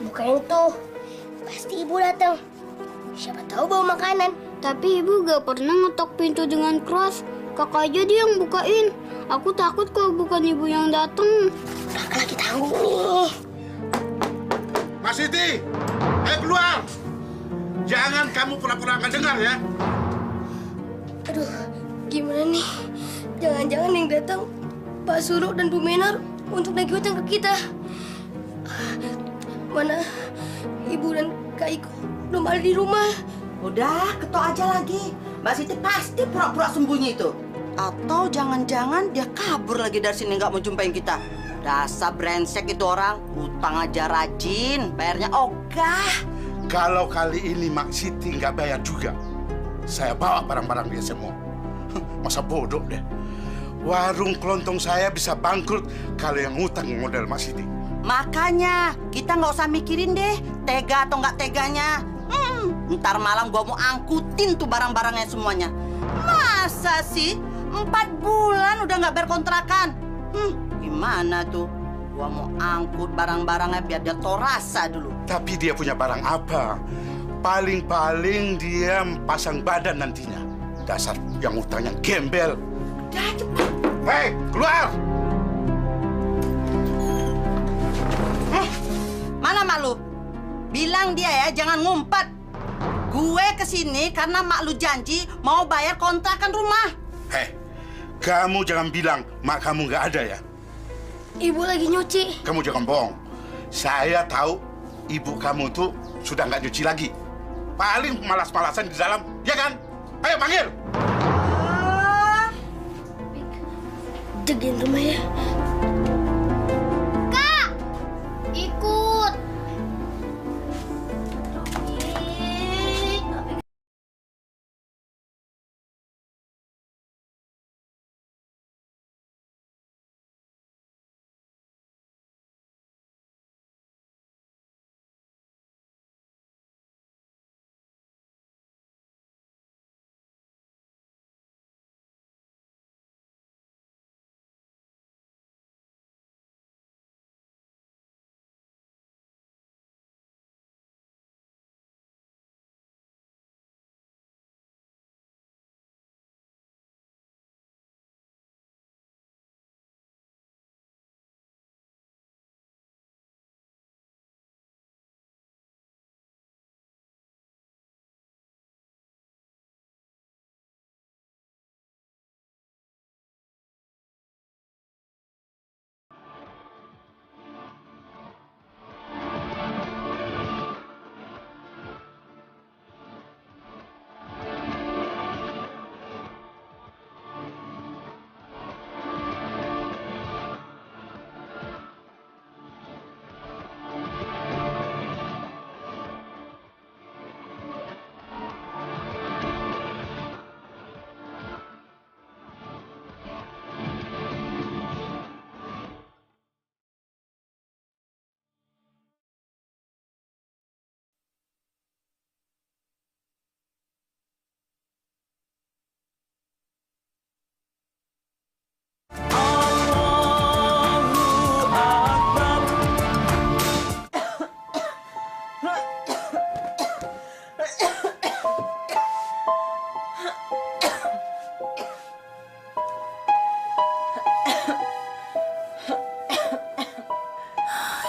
Bukain tuh. Pasti ibu datang. Siapa tahu bawa makanan. Tapi ibu gak pernah ngetok pintu dengan keras. Kakak aja dia yang bukain. Aku takut kalau bukan ibu yang datang. Lagi tanggung nih. Mas Siti, ayo keluar. Jangan kamu pura-pura nggak dengar ya. Aduh, gimana nih? Jangan-jangan yang datang Pak Suro dan Bu Menar untuk nagih hutang ke kita. Mana Ibu dan Kak Iko belum ada di rumah. Udah, ketok aja lagi. Mbak Siti pasti pura-pura sembunyi itu. Atau jangan-jangan dia kabur lagi dari sini nggak mau jumpain kita. Dasar brengsek itu orang. Utang aja rajin, bayarnya ogah. Kalau kali ini Mak Siti nggak bayar juga, saya bawa barang-barang dia semua. Masa bodoh deh. Warung kelontong saya bisa bangkrut kalau yang ngutang model Mak Siti. Makanya kita nggak usah mikirin deh tega atau nggak teganya. Ntar malam gua mau angkutin tuh barang-barangnya semuanya. Masa sih 4 bulan udah nggak bayar kontrakan? Gimana tuh? Gua mau angkut barang-barangnya biar dia tahu rasa dulu. Tapi dia punya barang apa? Paling-paling dia pasang badan nantinya. Dasar yang utangnya gembel. Udah cepet. Hei, keluar! Mana mak lu? Bilang dia ya jangan ngumpet. Gue kesini karena mak lu janji mau bayar kontrakan rumah. Hei, kamu jangan bilang mak kamu nggak ada ya. Ibu lagi nyuci. Kamu jangan bohong. Saya tahu ibu kamu tuh sudah nggak nyuci lagi. Paling malas-malasan di dalam, ya kan? Ayo panggil. Jagain rumah ya. Kak! Ikut!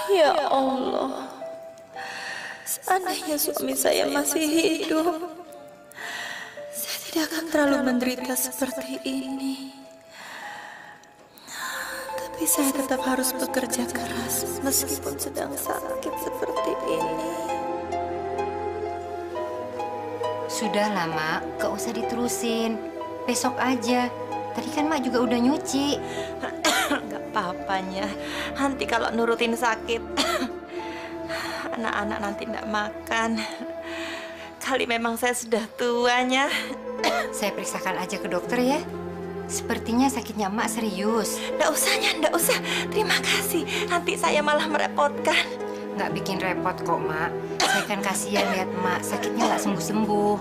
Ya Allah, seandainya suami saya masih hidup, saya tidak akan terlalu menderita seperti ini. Tapi saya tetap harus bekerja keras meskipun sedang sakit seperti ini. Sudahlah, Mak. Gak usah diterusin. Besok aja. Tadi kan Mak juga udah nyuci. Gak apa-apanya. Nanti kalau nurutin sakit, anak-anak nanti tidak makan. Kali memang saya sudah tuanya. Saya periksakan aja ke dokter ya. Sepertinya sakitnya Mak serius. Nggak usahnya, nggak usah. Terima kasih. Nanti saya malah merepotkan. Nggak bikin repot kok, Mak. Saya kan kasihan lihat Mak sakitnya nggak sembuh-sembuh.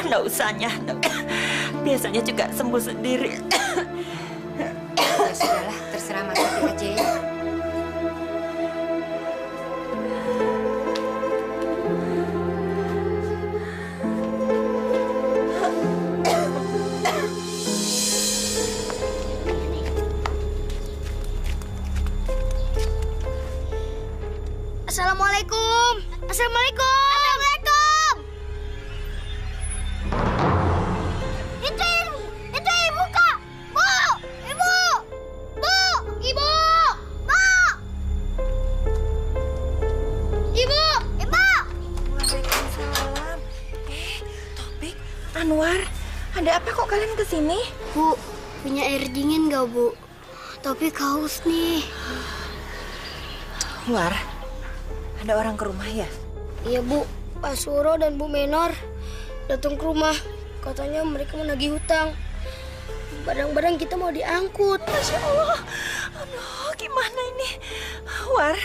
Nggak usahnya. Biasanya juga sembuh sendiri. Ya sudahlah, terserah Mak Siti aja ya. Assalamualaikum. Assalamualaikum. Assalamualaikum. Itu ibu Kak. Bu, ibu. Bu, ibu. Bu. Ibu, ibu. Waalaikumsalam. Topik, Anwar, ada apa kok kalian kesini? Bu, punya air dingin nggak, Bu? Tapi haus nih. War, ada orang ke rumah ya? Iya, Bu. Pak Suro dan Bu Menor datang ke rumah. Katanya mereka mau nagih hutang. Barang-barang kita mau diangkut. Masya Allah. Aduh, gimana ini? War,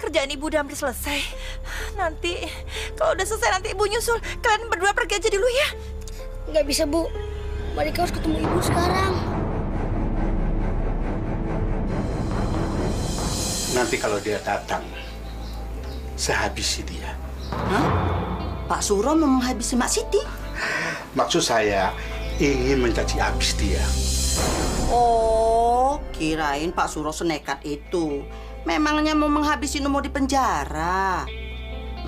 kerjaan ibu udah hampir selesai. Nanti, kalau udah selesai nanti ibu nyusul. Kalian berdua pergi aja dulu ya. Nggak bisa, Bu. Mereka harus ketemu ibu sekarang. Nanti kalau dia datang, saya habisi dia. Hah? Pak Suro mau menghabisi Mak Siti? Maksud saya ingin mencaci habis dia. Oh, kirain Pak Suro senekat itu. Memangnya mau menghabisi Numo di penjara.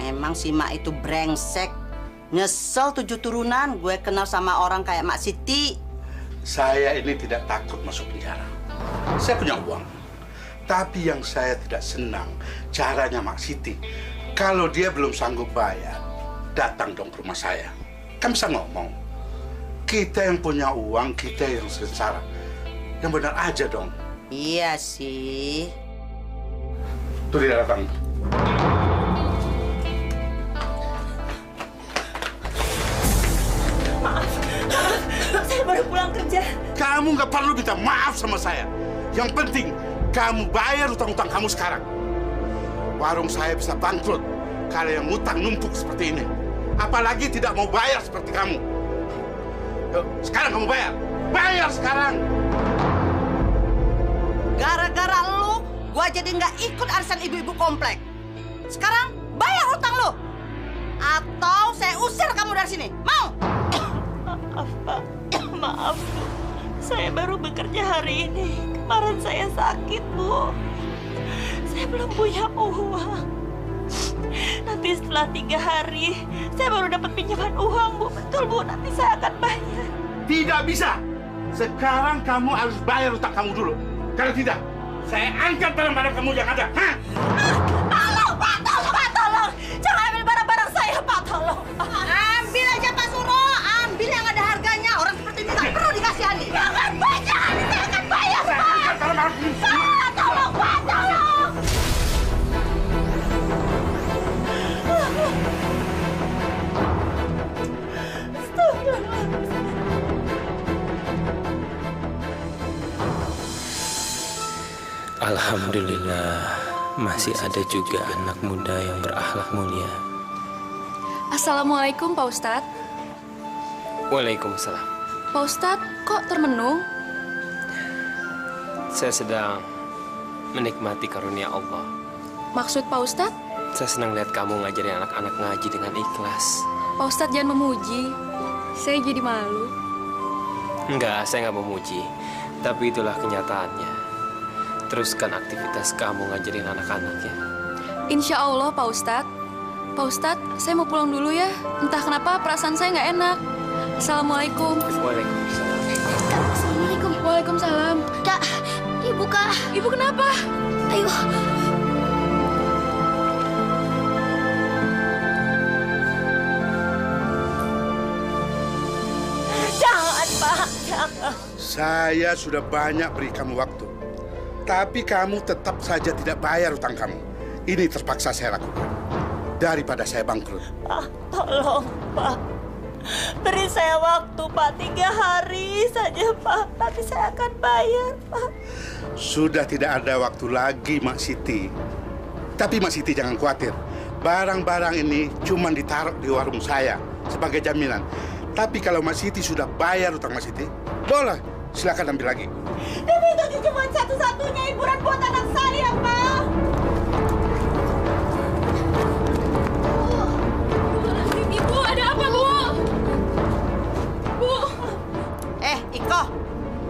Memang si Mak itu brengsek. Nyesel 7 turunan gue kenal sama orang kayak Mak Siti. Saya ini tidak takut masuk penjara. Saya punya uang. Tapi yang saya tidak senang caranya Mak Siti. Kalau dia belum sanggup bayar, datang dong ke rumah saya. Kan bisa ngomong. Kita yang punya uang, kita yang sengsara. Yang benar aja dong. Iya sih. Tuh dia datang. Saya baru pulang kerja. Kamu nggak perlu minta maaf sama saya. Yang penting, kamu bayar utang-utang kamu sekarang. Warung saya bisa bangkrut kalau yang utang numpuk seperti ini. Apalagi tidak mau bayar seperti kamu. Yuk, sekarang kamu bayar. Bayar sekarang. Gara-gara lu, gua jadi nggak ikut arisan ibu-ibu komplek. Sekarang bayar hutang lu. Atau saya usir kamu dari sini. Mau? Maaf, Pak. Maaf, Bu. Saya baru bekerja hari ini. Kemarin saya sakit, Bu. Saya belum punya uang. Nanti setelah 3 hari, saya baru dapat pinjaman uang, Bu. Betul, Bu. Nanti saya akan bayar. Tidak bisa. Sekarang kamu harus bayar utang kamu dulu. Kalau tidak, saya angkat barang-barang kamu yang ada. Hah? Tolong, Pak! Tolong, Pak! Tolong! Jangan ambil barang-barang saya, Pak! Tolong! Ambil aja Pak Suro. Ambil yang ada harganya. Orang seperti ini nggak perlu dikasihani. Jangan, Pak! Jangan! Saya akan bayar, Saya Pak! angkat barang-barang kamu. Pak! Tolong, Pak! Tolong! Alhamdulillah, masih ada juga anak muda yang berakhlak mulia. Assalamualaikum Pak Ustadz. Waalaikumsalam. Pak Ustadz, kok termenung? Saya sedang menikmati karunia Allah. Maksud Pak Ustadz? Saya senang lihat kamu ngajarin anak-anak ngaji dengan ikhlas. Pak Ustadz jangan memuji. Saya jadi malu. Enggak, saya nggak memuji. Tapi itulah kenyataannya. Teruskan aktivitas kamu ngajarin anak-anak ya. Insya Allah Pak Ustadz. Pak Ustadz, saya mau pulang dulu ya. Entah kenapa perasaan saya nggak enak. Assalamualaikum. Waalaikumsalam. Assalamualaikum. Waalaikumsalam. Kak, ibu Kak. Ibu kenapa? Ayo. Jangan, Pak. Jangan. Saya sudah banyak beri kamu waktu. Tapi kamu tetap saja tidak bayar utang kamu. Ini terpaksa saya lakukan. Daripada saya bangkrut. Pak, tolong, Pak. Beri saya waktu, Pak. 3 hari saja, Pak. Nanti saya akan bayar, Pak. Sudah tidak ada waktu lagi, Mak Siti. Tapi Mak Siti jangan khawatir. Barang-barang ini cuma ditaruh di warung saya sebagai jaminan. Tapi kalau Mak Siti sudah bayar utang Mak Siti, boleh, silakan ambil lagi. Ini itu cuma satu-satunya hiburan buat anak saya, Pak. Ibu, ada apa, Bu? Bu. Iko,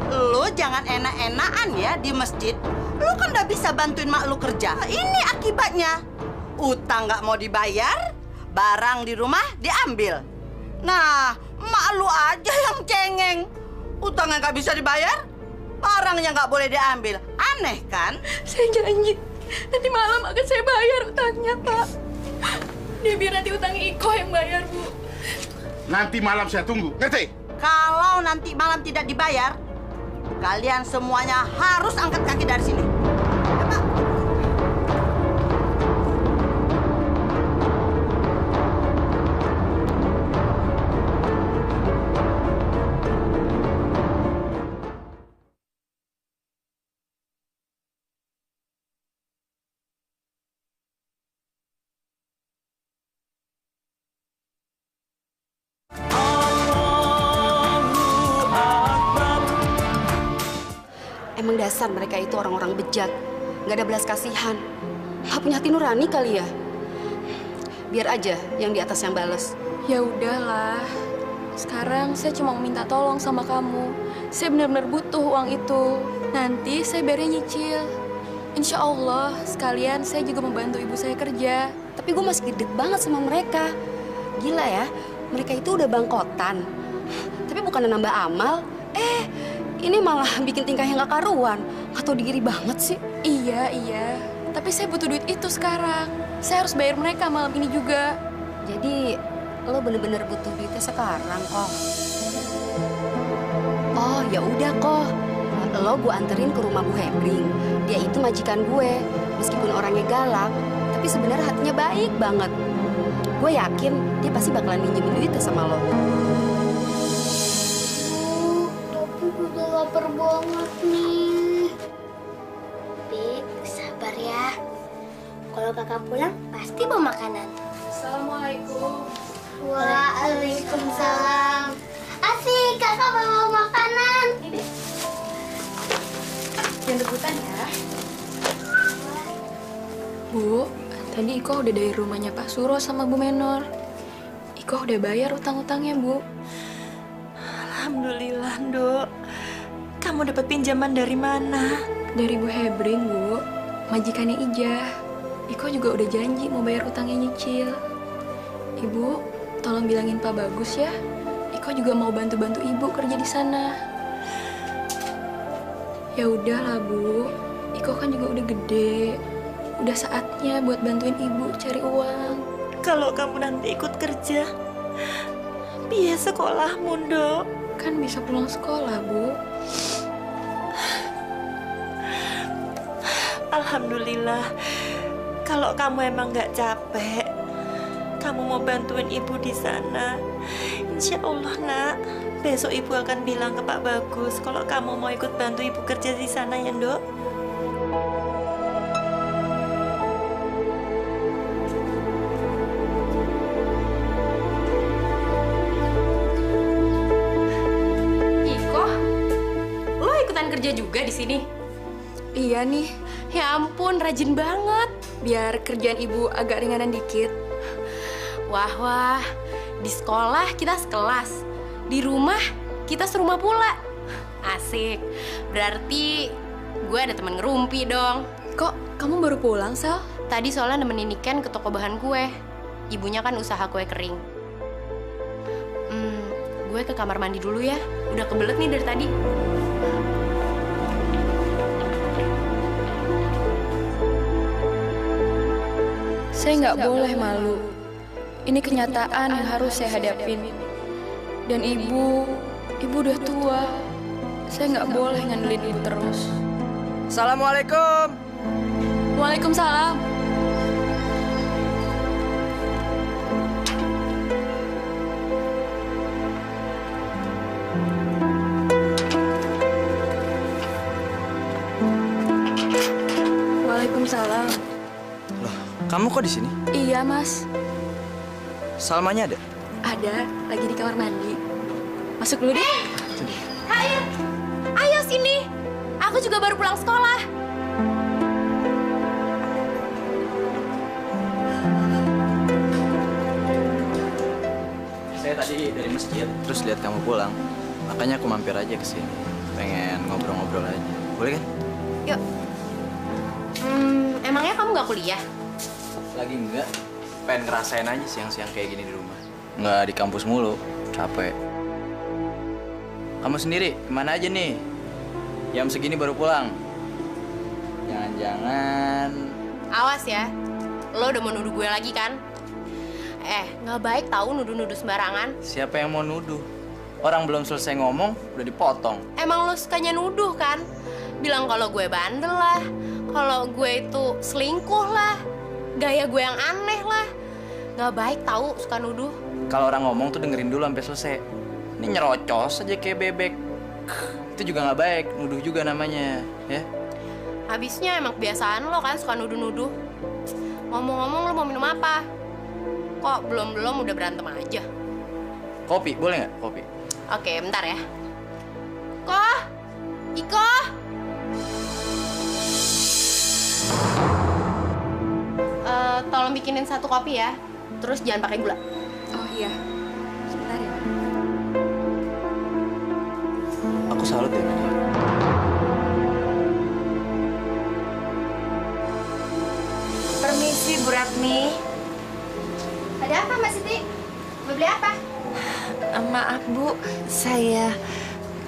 lu jangan enak-enakan ya di masjid. Lu kan udah bisa bantuin mak lu kerja. Ini akibatnya. Utang nggak mau dibayar, barang di rumah diambil. Nah, emak lu aja yang cengeng. Utangnya nggak bisa dibayar, barangnya nggak boleh diambil. Aneh kan? Saya janji, nanti malam akan saya bayar utangnya, Pak. Dia biar nanti utang Iko yang bayar, Bu. Nanti malam saya tunggu, ngerti? Kalau nanti malam tidak dibayar, kalian semuanya harus angkat kaki dari sini. Ya, Pak. Emang dasar mereka itu orang-orang bejat. Nggak ada belas kasihan. Nggak punya hati nurani kali ya? Biar aja yang di atas yang bales. Ya udahlah. Sekarang saya cuma minta tolong sama kamu. Saya benar-benar butuh uang itu. Nanti saya bayarnya nyicil. Insya Allah, sekalian saya juga membantu ibu saya kerja. Tapi gue masih gede banget sama mereka. Gila ya, mereka itu udah bangkotan. Tapi bukan nambah amal. Ini malah bikin tingkah yang gak karuan. Gak tau diri banget sih. Iya. Tapi saya butuh duit itu sekarang. Saya harus bayar mereka malam ini juga. Jadi, lo bener-bener butuh duitnya sekarang, kok. Oh, ya udah kok. Lo gue anterin ke rumah Bu Hebring. Dia itu majikan gue. Meskipun orangnya galak, tapi sebenarnya hatinya baik banget. Gue yakin dia pasti bakalan minjemin duitnya sama lo. Udah lapar banget nih. Pik, sabar ya. Kalau kakak pulang, pasti bawa makanan. Assalamualaikum. Waalaikumsalam. Asik, kakak bawa makanan. Jangan rebutan ya. Bu, tadi Iko udah dari rumahnya Pak Suro sama Bu Menor. Iko udah bayar utang-utangnya, Bu. Alhamdulillah, Nduk. Kamu dapat pinjaman dari mana? Dari Bu Hebring, Bu. Majikannya Ijah. Iko juga udah janji mau bayar utangnya nyicil. Ibu, tolong bilangin Pak Bagus ya. Iko juga mau bantu-bantu Ibu kerja di sana. Ya udahlah, Bu. Iko kan juga udah gede. Udah saatnya buat bantuin Ibu cari uang. Kalau kamu nanti ikut kerja, biaya sekolahmu, Nduk. Kan bisa pulang sekolah, Bu. Alhamdulillah. Kalau kamu emang nggak capek, kamu mau bantuin ibu di sana, insya Allah, Nak. Besok ibu akan bilang ke Pak Bagus kalau kamu mau ikut bantu ibu kerja di sana ya, Nduk. Iko, lo ikutan kerja juga di sini? Iya nih. Ya ampun, rajin banget. Biar kerjaan Ibu agak ringanan dikit. Wah, di sekolah kita sekelas. Di rumah kita serumah pula. Asik. Berarti gue ada teman ngerumpi dong. Kok kamu baru pulang, Sal? Tadi soalnya nemenin Niken ke toko bahan kue. Ibunya kan usaha kue kering. Gue ke kamar mandi dulu ya. Udah kebelet nih dari tadi. Saya nggak boleh malu. Ini kenyataan yang harus saya hadapin. Dan ibu udah tua. Saya nggak boleh ngandelin ibu terus. Assalamualaikum. Waalaikumsalam. Waalaikumsalam. Loh, kamu kok di sini? Iya, Mas. Salmanya ada? Ada, lagi di kamar mandi. Masuk dulu deh. Ayo sini. Aku juga baru pulang sekolah. Saya tadi dari masjid, terus lihat kamu pulang. Makanya aku mampir aja ke sini. Pengen ngobrol-ngobrol aja. Boleh kan? Yuk. Emangnya kamu nggak kuliah? Lagi enggak. Pengen ngerasain aja siang-siang kayak gini di rumah. Nggak di kampus mulu. Capek. Kamu sendiri kemana aja nih? Jam segini baru pulang. Jangan-jangan... Awas ya, lo udah mau nuduh gue lagi kan? Nggak baik tahu nuduh-nuduh sembarangan. Siapa yang mau nuduh? Orang belum selesai ngomong, udah dipotong. Emang lo sukanya nuduh kan? Bilang kalau gue bandel lah, kalau gue itu selingkuh lah, gaya gue yang aneh lah. Nggak baik tahu suka nuduh. Kalau orang ngomong tuh dengerin dulu sampai selesai. Ini nyerocos aja kayak bebek. Itu juga nggak baik, nuduh juga namanya, ya. Habisnya emang kebiasaan lo kan suka nuduh-nuduh. Ngomong-ngomong lo mau minum apa? Kok belum-belum udah berantem aja? Kopi, boleh nggak? Kopi. Oke, bentar ya. Koh? Iko? Tolong bikinin 1 kopi ya. Terus jangan pakai gula. Oh iya. Sebentar ya. Aku salut ya, Mini. Permisi, Bu Ratmi. Ada apa, Mbak Siti? Mau beli apa? Maaf, Bu. Saya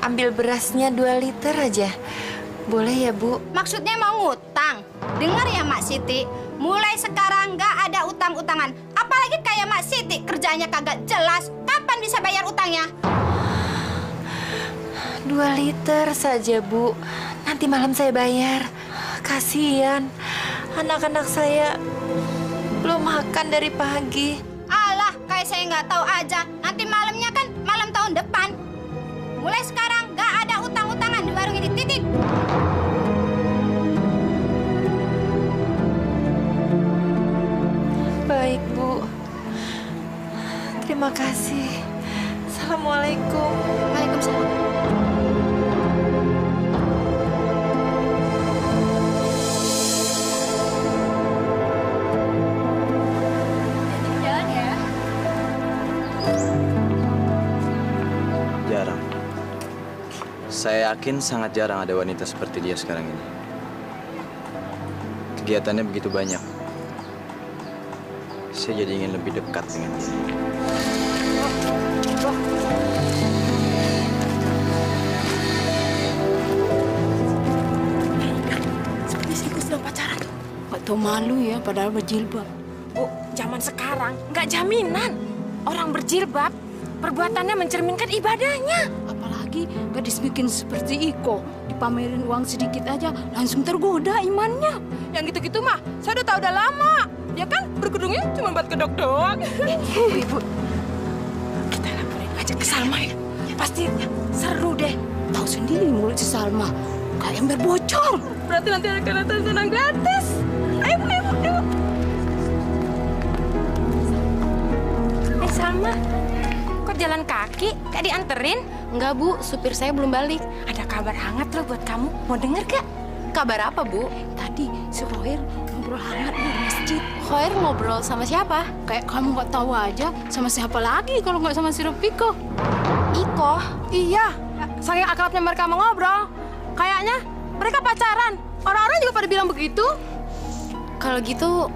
ambil berasnya 2 liter aja. Boleh ya, Bu? Maksudnya mau ngutang? Dengar ya, Mak Siti. Mulai sekarang nggak ada utang-utangan. Apalagi kayak Mak Siti, kerjanya kagak jelas. Kapan bisa bayar utangnya? 2 liter saja, Bu. Nanti malam saya bayar. Kasihan. Anak-anak saya belum makan dari pagi. Alah, kayak saya nggak tahu aja. Nanti malamnya kan malam tahun depan. Mulai sekarang nggak ada utang-utangan di warung ini. Titik. Baik, Bu. Terima kasih. Assalamualaikum. Waalaikumsalam. Jalan ya. Jarang. Saya yakin sangat jarang ada wanita seperti dia sekarang ini. Kegiatannya begitu banyak. Saya jadi ingin lebih dekat dengan dia. Seperti si Iko sedang pacaran tuh. Gak tau malu ya, padahal berjilbab. Bu, zaman sekarang nggak jaminan. Orang berjilbab, perbuatannya mencerminkan ibadahnya. Apalagi gadis bikin seperti Iko. Dipamerin uang sedikit aja, langsung tergoda imannya. Yang gitu-gitu mah, saya udah tahu udah lama. Ya kan, berkerudungnya cuma buat kedok doang. Ibu, kita laporin aja ke Salma ya. Pasti seru deh. Tahu sendiri mulut si Salma, kayak ember bocor. Berarti nanti akan ada senang gratis. Ayo, ayo. Salma, kok jalan kaki? Gak dianterin? Enggak, Bu. Supir saya belum balik. Ada kabar hangat loh buat kamu. Mau denger gak? Kabar apa, Bu? Tadi si Roher ngobrol hangat di masjid. Khoir ngobrol sama siapa? Kayak kamu nggak tahu aja sama siapa lagi kalau nggak sama si Iko. Iko? Iya, saking akrabnya mereka mau ngobrol. Kayaknya mereka pacaran. Orang-orang juga pada bilang begitu. Kalau gitu,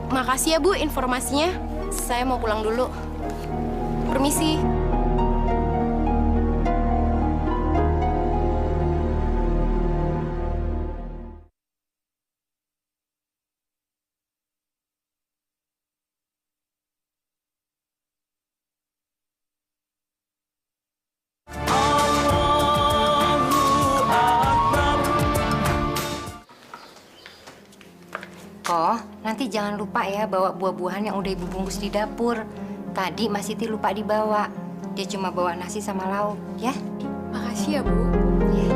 makasih ya, Bu, informasinya. Saya mau pulang dulu. Permisi. Koh, nanti jangan lupa ya bawa buah-buahan yang udah ibu bungkus di dapur. Tadi Mas Siti lupa dibawa. Dia cuma bawa nasi sama lauk, ya? Makasih ya, Bu. Ya.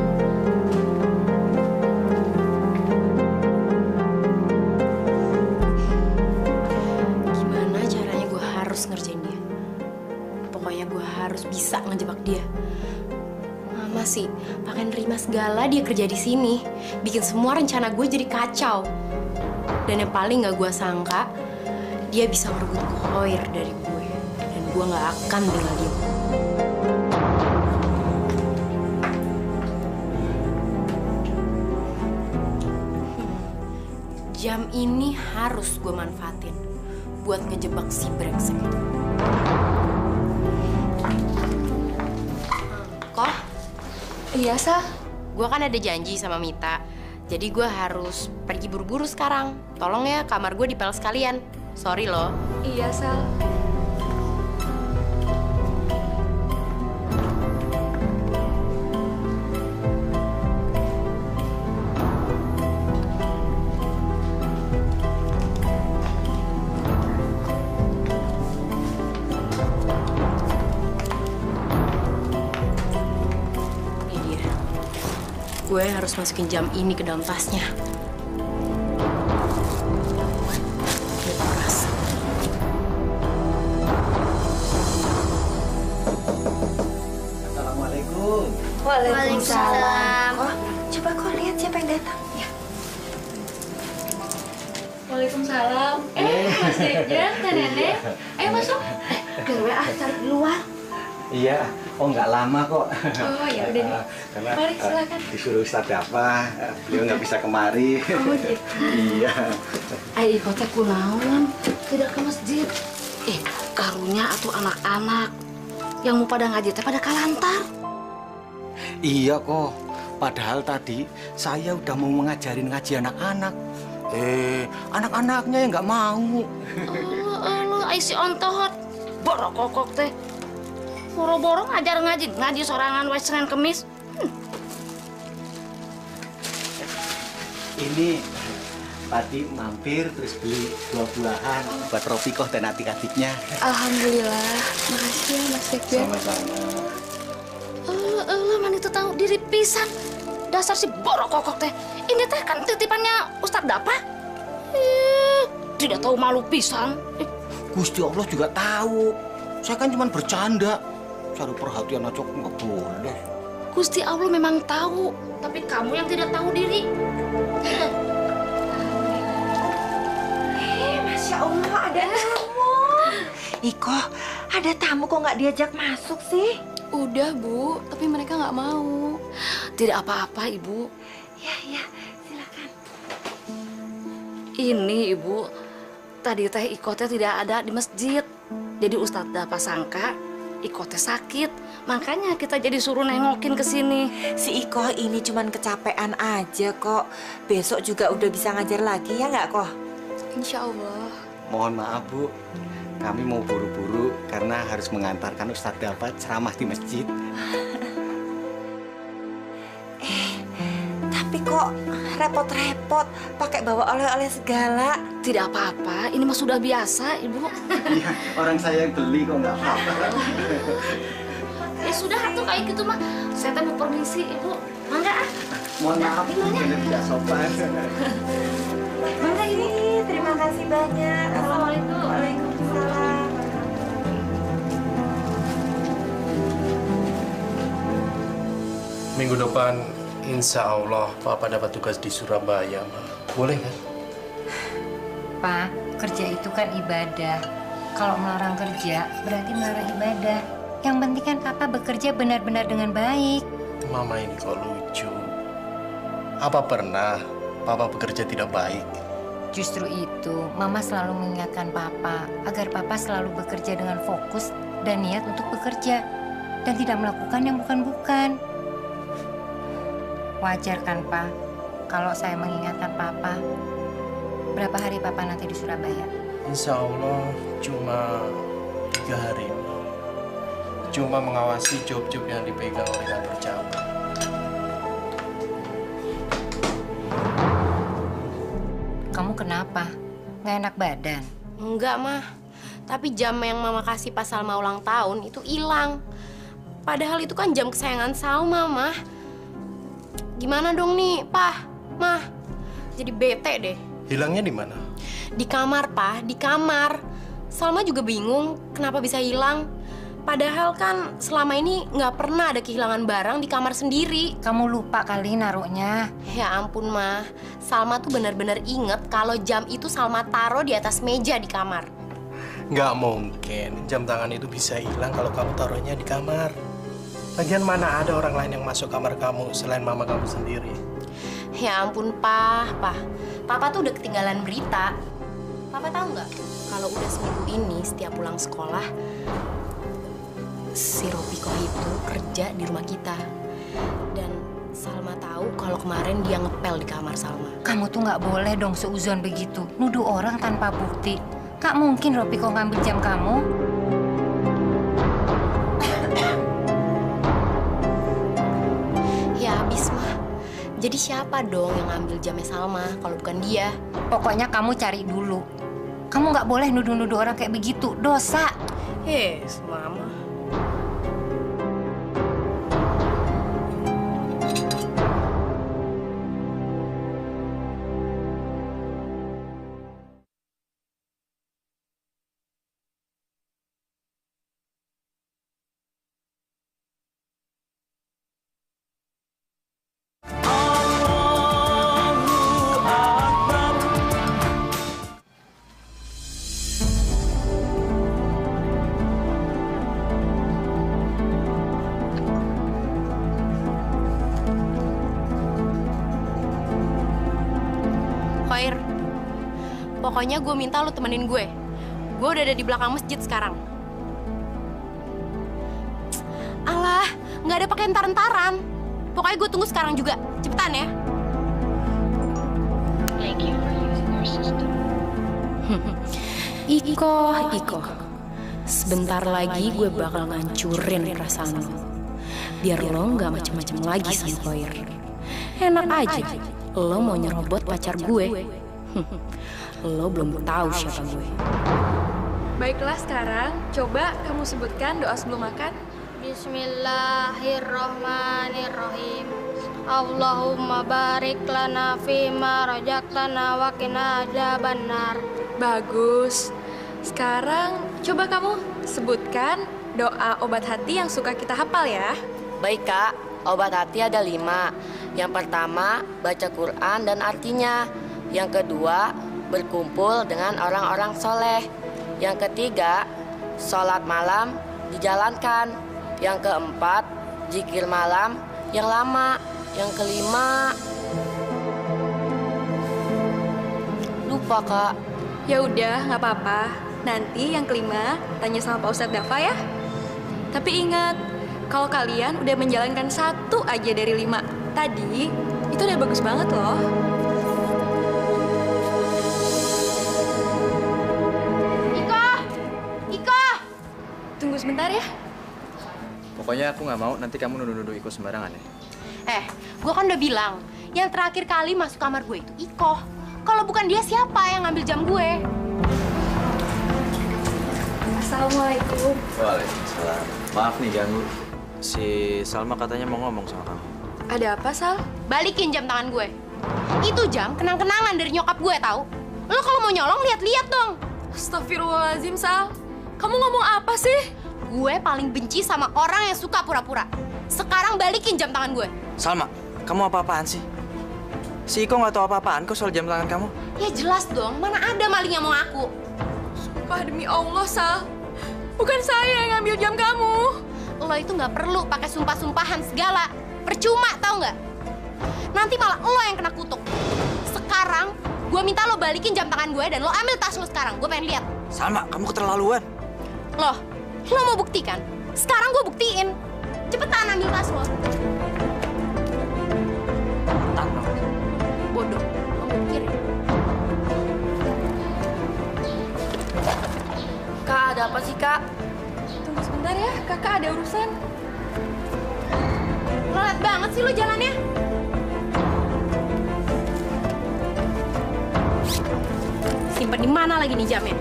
Gimana caranya gue harus ngerjain dia? Pokoknya gue harus bisa ngejebak dia. Mama sih, pakai nerima segala dia kerja di sini. Bikin semua rencana gue jadi kacau. Dan yang paling gak gue sangka, dia bisa merebut Khoir dari gue. Dan gue gak akan tinggal diam. Jam ini harus gue manfaatin buat ngejebak si brengsek itu. Kok? Iya, Sal. Gue kan ada janji sama Mita. Jadi gue harus pergi buru-buru sekarang. Tolong ya, kamar gue dipel sekalian. Sorry loh. Iya, Sal. Gue harus masukin jam ini ke dalam tasnya. Assalamualaikum. Waalaikumsalam. Oh, coba kau lihat siapa yang datang. Ya. Waalaikumsalam. Mas Dejan, Teh Nenek. Ayo masuk. Gue cari di luar. Iya, nggak lama kok. Oh ya udah nih. Karena Mari silakan. disuruh Ustadz apa, beliau nggak bisa kemari. Oh gitu. Iya. Ai ikut teh kunaon? Tidak ke masjid. Karunya atuh anak-anak yang mau pada ngaji teh pada kalantar. Iya kok. Padahal tadi saya udah mau mengajarin ngaji anak-anak. Anak-anaknya yang nggak mau. Lu ai si ontohot. Borok kokok teh. Boro-boro ngajar ngaji sorangan wae Senin Kemis. Ini tadi mampir terus beli buah-buahan buat Rofiqoh dan adik-adiknya. Alhamdulillah. Makasih ya, Mas Dejan. Sama-sama. Man itu tahu diri pisan. Dasar si borok kokok teh. Ini teh kan titipannya Ustadz Dapa. Tidak tahu malu pisan. Gusti Allah juga tahu. Saya kan cuma bercanda. Cari perhatian aja nggak boleh. Gusti Allah memang tahu, tapi kamu yang tidak tahu diri. Masya Allah, ada tamu. Iko, ada tamu kok nggak diajak masuk sih? Udah, Bu, tapi mereka nggak mau. Tidak apa-apa, Ibu. Ya, silakan. Ini, Ibu, tadi teh Iko teh tidak ada di masjid. Jadi Ustadz Dapa sangka Iko teh sakit, makanya kita jadi suruh nengokin ke sini. Si Iko ini cuman kecapean aja kok. Besok juga udah bisa ngajar lagi ya nggak kok? Insya Allah. Mohon maaf Bu, kami mau buru-buru karena harus mengantarkan Ustadz Dapat ceramah di masjid. Tapi kok repot-repot pakai bawa oleh-oleh segala? Tidak apa-apa, ini mah sudah biasa, Ibu. Iya, orang saya yang beli kok nggak apa-apa. Ya sudah, tuh kayak gitu mah. Saya teh mau permisi, Ibu. Mangga ah. Mohon maaf, ini tidak sopan. Mangga ini, terima kasih banyak. Assalamualaikum. Waalaikumsalam. Minggu depan, insya Allah Papa dapat tugas di Surabaya, Ma. Boleh kan? Pak, kerja itu kan ibadah. Kalau melarang kerja, berarti melarang ibadah. Yang penting kan Papa bekerja benar-benar dengan baik. Mama ini kok lucu. Apa pernah Papa bekerja tidak baik? Justru itu, Mama selalu mengingatkan Papa agar Papa selalu bekerja dengan fokus dan niat untuk bekerja dan tidak melakukan yang bukan-bukan. Wajar kan, Pak, kalau saya mengingatkan Papa? Berapa hari Papa nanti di Surabaya? Insya Allah cuma 3 hari. Cuma mengawasi job-job yang dipegang oleh kantor cabang. Kamu kenapa? Nggak enak badan? Enggak, Mah. Tapi jam yang Mama kasih pas Salma ulang tahun itu hilang. Padahal itu kan jam kesayangan Salma, Mah. Gimana dong nih, Pah, Mah? Jadi bete deh. Hilangnya di mana? Di kamar, Pah, di kamar. Salma juga bingung kenapa bisa hilang. Padahal kan selama ini nggak pernah ada kehilangan barang di kamar sendiri. Kamu lupa kali naruhnya. Ya ampun, Mah. Salma tuh benar-benar inget kalau jam itu Salma taruh di atas meja di kamar. Nggak mungkin jam tangan itu bisa hilang kalau kamu taruhnya di kamar. Lagian mana ada orang lain yang masuk kamar kamu selain mama kamu sendiri? Ya ampun, Pah. Papa tuh udah ketinggalan berita. Papa tahu nggak? Kalau udah seminggu ini setiap pulang sekolah, si Ropiko itu kerja di rumah kita. Dan Salma tahu kalau kemarin dia ngepel di kamar Salma. Kamu tuh nggak boleh dong seuzon begitu. Nuduh orang tanpa bukti. Nggak mungkin Ropiko ngambil jam kamu. Ya habis mah. Jadi siapa dong yang ngambil jamnya Salma kalau bukan dia? Pokoknya kamu cari dulu. Kamu nggak boleh nuduh-nuduh orang kayak begitu. Dosa. Mama. Khair, pokoknya gue minta lo temenin gue. Gue udah ada di belakang masjid sekarang. Alah, nggak ada pakai entar-entaran. Pokoknya gue tunggu sekarang juga. Cepetan ya. Iko. Sebentar lagi gue bakal ngancurin perasaan lo. Biar lo nggak macem-macem lagi sama Khair. Enak aja. Lo mau nyerobot pacar gue. Lo belum tahu siapa gue. Baiklah sekarang, coba kamu sebutkan doa sebelum makan. Bismillahirrahmanirrahim. Allahumma barik lana fima razaqtana wa qina adzabannar. Bagus. Sekarang coba kamu sebutkan doa obat hati yang suka kita hafal ya. Baik Kak, obat hati ada 5. Yang pertama, baca Quran dan artinya. Yang kedua, berkumpul dengan orang-orang soleh. Yang ketiga, sholat malam dijalankan. Yang keempat, zikir malam yang lama. Yang kelima, lupa Kak. Ya udah, nggak apa-apa. Nanti yang kelima tanya sama Pak Ustadz Dafa ya. Tapi ingat, kalau kalian udah menjalankan 1 aja dari 5 tadi, itu udah bagus banget loh. Iko! Tunggu sebentar ya. Pokoknya aku nggak mau nanti kamu nuduh-nuduh Iko sembarangan ya. Gue kan udah bilang, yang terakhir kali masuk kamar gue itu Iko. Kalau bukan dia, siapa yang ngambil jam gue? Assalamualaikum. Waalaikumsalam. Maaf nih ganggu. Si Salma katanya mau ngomong sama kamu. Ada apa, Sal? Balikin jam tangan gue. Itu jam kenang-kenangan dari nyokap gue, tahu? Lo kalau mau nyolong lihat-lihat dong. Astagfirullahaladzim, Sal. Kamu ngomong apa sih? Gue paling benci sama orang yang suka pura-pura. Sekarang balikin jam tangan gue. Salma, kamu apa-apaan sih? Si Iko nggak tahu apa-apaan kok soal jam tangan kamu. Ya jelas dong, mana ada maling yang mau ngaku. Sumpah demi Allah, Sal. Bukan saya yang ngambil jam kamu. Lo itu nggak perlu pakai sumpah-sumpahan segala. Percuma, tau nggak? Nanti malah lo yang kena kutuk. Sekarang, gue minta lo balikin jam tangan gue dan lo ambil tas lo sekarang. Gue pengen lihat. Salma, kamu keterlaluan. Lo mau buktikan? Sekarang gue buktiin. Cepetan ambil tas lo. Bodoh, lo mikirin. Kak, ada apa sih Kak? Tunggu sebentar ya, kakak ada urusan. Lelet banget sih lo jalannya. Simpen di mana lagi nih jamnya?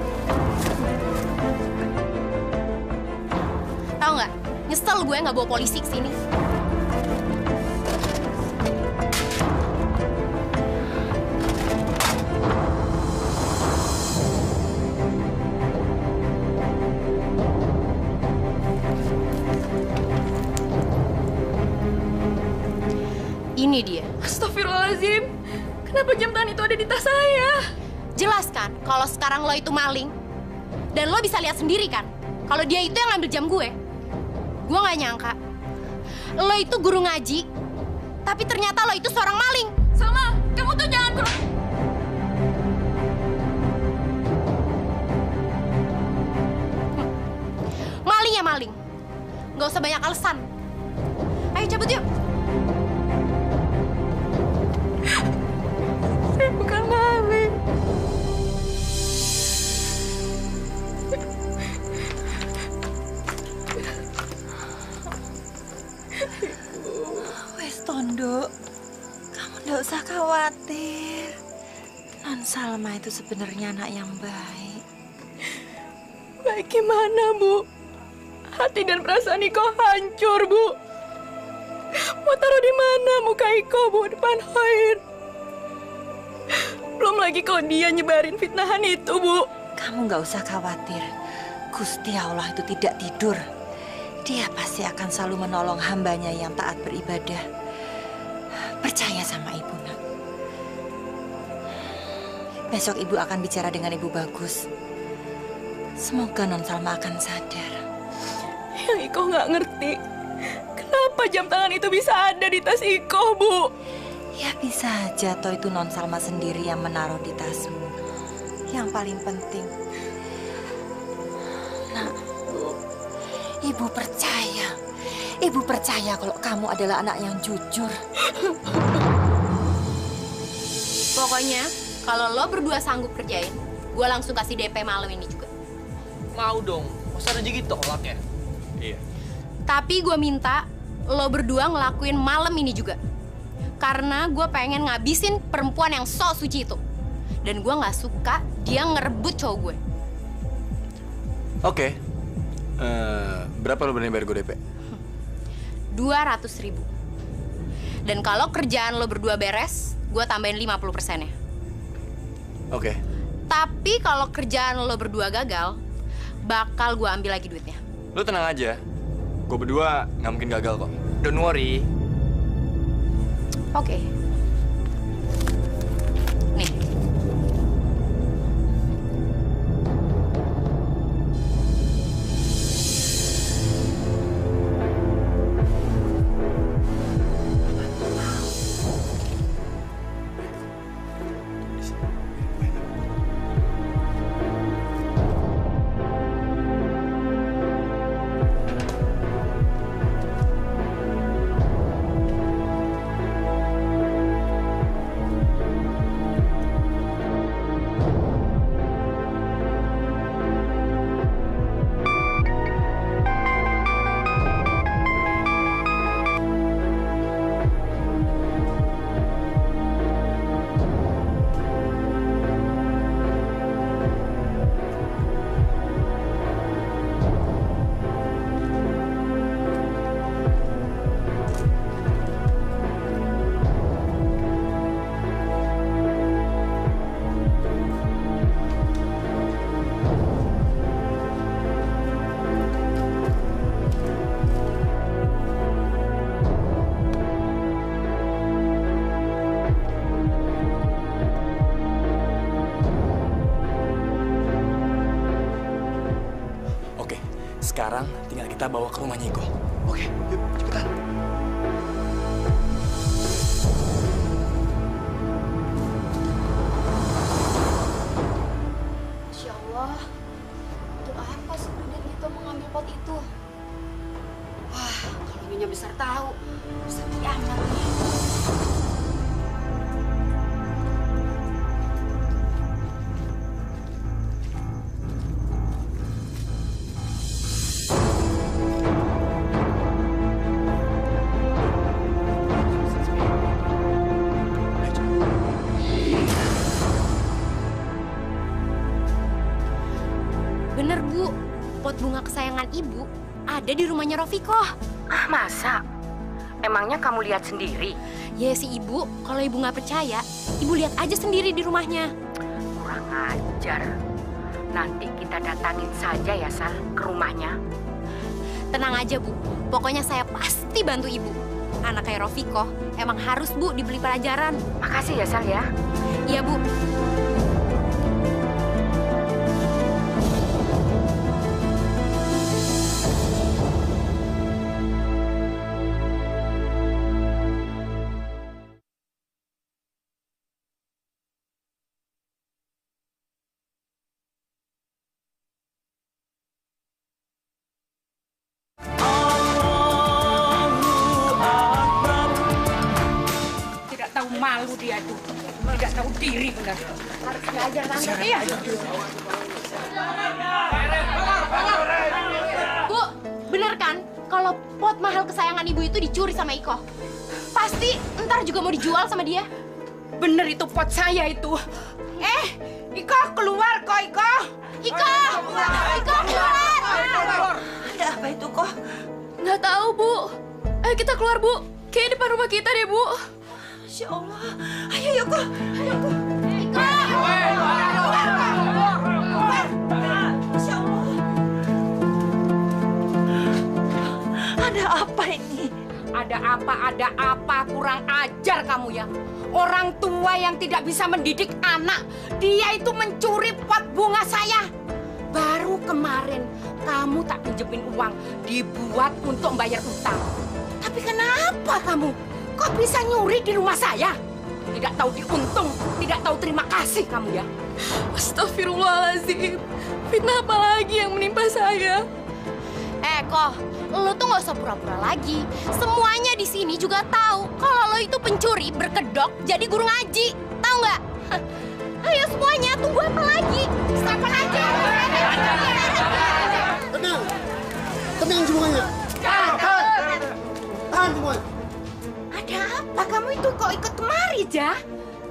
Tahu nggak? Nyesel gue nggak bawa polisi ke sini. Ini dia. Astagfirullahaladzim. Kenapa jam tangan itu ada di tas saya? Jelas kan kalau sekarang lo itu maling. Dan lo bisa lihat sendiri kan kalau dia itu yang ngambil jam gue. Gue nggak nyangka lo itu guru ngaji, tapi ternyata lo itu seorang maling. Salma, kamu tuh jangan kurang. Nggak usah banyak alasan. Ayo cabut yuk. Saya bukan Mami. Wes Tondo, kamu nggak usah khawatir. Non Salma itu sebenarnya anak yang baik. Baik gimana, Bu? Hati dan perasaan Iko hancur, Bu. Mau taruh di mana muka Iko, Bu? Depan Khair. Belum lagi kalau dia nyebarin fitnahan itu, Bu. Kamu nggak usah khawatir. Gusti Allah itu tidak tidur. Dia pasti akan selalu menolong hambanya yang taat beribadah. Percaya sama Ibu, nak. Besok Ibu akan bicara dengan Ibu Bagus. Semoga Non Salma akan sadar. Yang Iko nggak ngerti, kenapa jam tangan itu bisa ada di tas Iko, Bu? Ya bisa aja toh itu Non Salma sendiri yang menaruh di tasmu. Yang paling penting, nak, Ibu percaya. Ibu percaya kalau kamu adalah anak yang jujur. Pokoknya, kalau lo berdua sanggup kerjain, gue langsung kasih DP malam ini juga. Mau dong, masa rezeki tolak ya? Iya. Tapi gue minta lo berdua ngelakuin malam ini juga. Karena gue pengen ngabisin perempuan yang sok suci itu. Dan gue gak suka dia ngerebut cowok gue. Oke. Berapa lo berani bayar gue DP? 200.000. Dan kalau kerjaan lo berdua beres, gue tambahin 50%-nya. Oke. Tapi kalau kerjaan lo berdua gagal, bakal gue ambil lagi duitnya. Lo tenang aja. Gue berdua nggak mungkin gagal kok. Don't worry. Oke. Nih. Sekarang tinggal kita bawa ke rumahnya Iko. Oke, yuk cepetan. Masya Allah, untuk apa sih Duden itu mengambil pot itu? Wah, kalau Nyonya besar tahu, bisa kiamat nih. Bener, Bu. Pot bunga kesayangan Ibu ada di rumahnya Rofiko. Ah, masa? Emangnya kamu lihat sendiri? Ya si Ibu, kalau Ibu nggak percaya, Ibu lihat aja sendiri di rumahnya. Kurang ajar. Nanti kita datangin saja ya, Sal, ke rumahnya. Tenang aja, Bu. Pokoknya saya pasti bantu Ibu. Anak kayak Rofiko emang harus, Bu, dibeli pelajaran. Makasih ya, Sal ya. Iya, Bu. All diri benar. Harus belajar tante. Iya. Bu, bener kan kalau pot mahal kesayangan ibu itu dicuri sama Iko? Pasti ntar juga mau dijual sama dia. Bener itu pot saya itu. Iko keluar kok, Iko. Iko keluar. Ada apa itu kok? Nggak tahu, Bu. Ayo kita keluar, Bu. Kayak depan rumah kita deh, Bu. Masya Allah. Ayo, yuk kok. Ayo kok. Iko. Masya Allah. Ada apa ini? Ada apa, kurang ajar kamu ya. Orang tua yang tidak bisa mendidik anak, dia itu mencuri pot bunga saya. Baru kemarin kamu tak pinjemin uang, dibuat untuk membayar utang. Tapi kenapa kamu kok bisa nyuri di rumah saya? Tidak tahu diuntung, tidak tahu terima kasih kamu ya. Astagfirullahaladzim. Fitnah apa lagi yang menimpa saya? Kok, lo tuh nggak usah pura-pura lagi. Semuanya di sini juga tahu kalau lo itu pencuri berkedok jadi guru ngaji. Tahu nggak? Ayo semuanya, tunggu apa lagi? Siapa lagi? Tenang, tenang semuanya. Tahan semuanya. Ada apa kamu itu kok ikut kemari, Jah?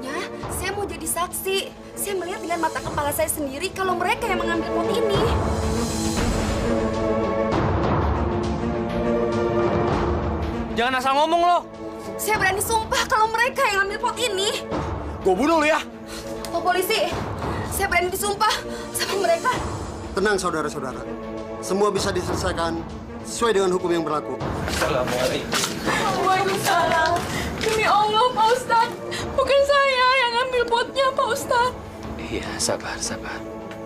Ya, saya mau jadi saksi. Saya melihat dengan mata kepala saya sendiri kalau mereka yang mengambil pot ini. Jangan asal ngomong lo. Saya berani sumpah kalau mereka yang ambil pot ini. Gue bunuh lo ya. Pak polisi, saya berani disumpah sama mereka. Tenang saudara-saudara. Semua bisa diselesaikan sesuai dengan hukum yang berlaku. Assalamualaikum. Waalaikumsalam. Demi Allah, Pak Ustadz. Bukan saya yang ambil potnya, Pak Ustadz. Iya, sabar.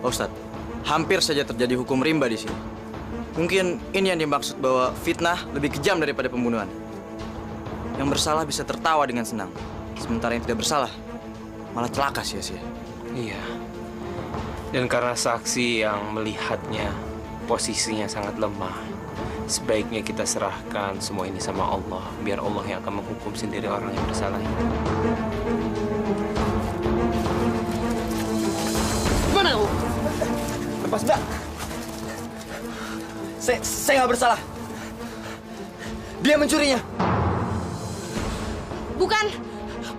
Pak Ustadz, hampir saja terjadi hukum rimba di sini. Mungkin ini yang dimaksud bahwa fitnah lebih kejam daripada pembunuhan. Yang bersalah bisa tertawa dengan senang, sementara yang tidak bersalah malah celaka sia-sia. Iya. Dan karena saksi yang melihatnya posisinya sangat lemah, sebaiknya kita serahkan semua ini sama Allah, biar Allah yang akan menghukum sendiri orang yang bersalah ini. Gimana kamu? Lepas, Mbak. Saya nggak bersalah. Dia mencurinya.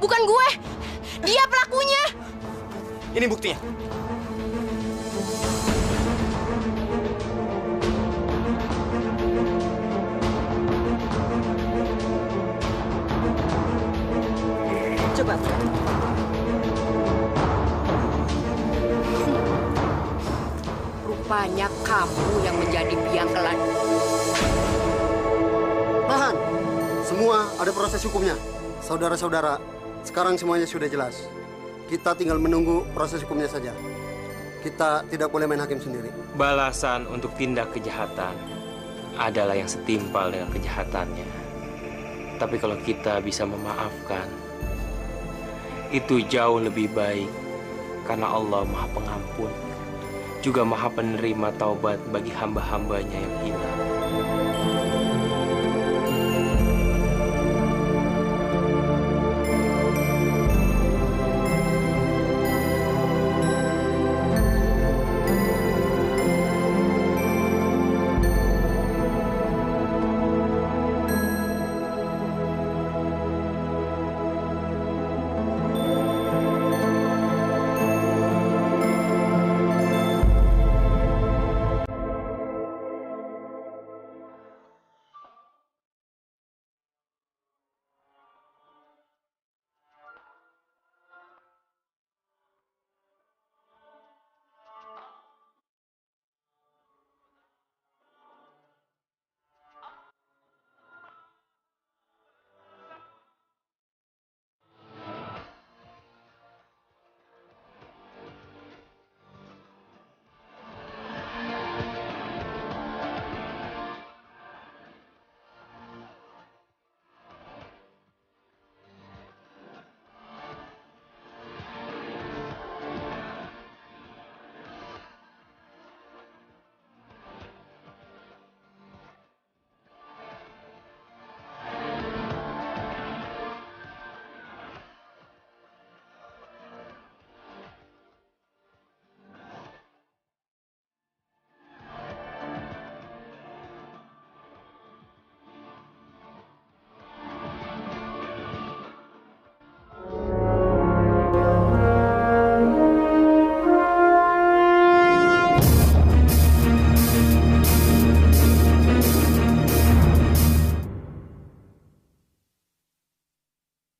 Bukan gue. Dia pelakunya. Ini buktinya. Coba. Rupanya kamu yang menjadi biang keladi. Tahan. Semua ada proses hukumnya. Saudara-saudara, sekarang semuanya sudah jelas. Kita tinggal menunggu proses hukumnya saja. Kita tidak boleh main hakim sendiri. Balasan untuk tindak kejahatan adalah yang setimpal dengan kejahatannya. Tapi kalau kita bisa memaafkan, itu jauh lebih baik. Karena Allah Maha Pengampun, juga Maha Penerima taubat bagi hamba-hambanya yang hilang.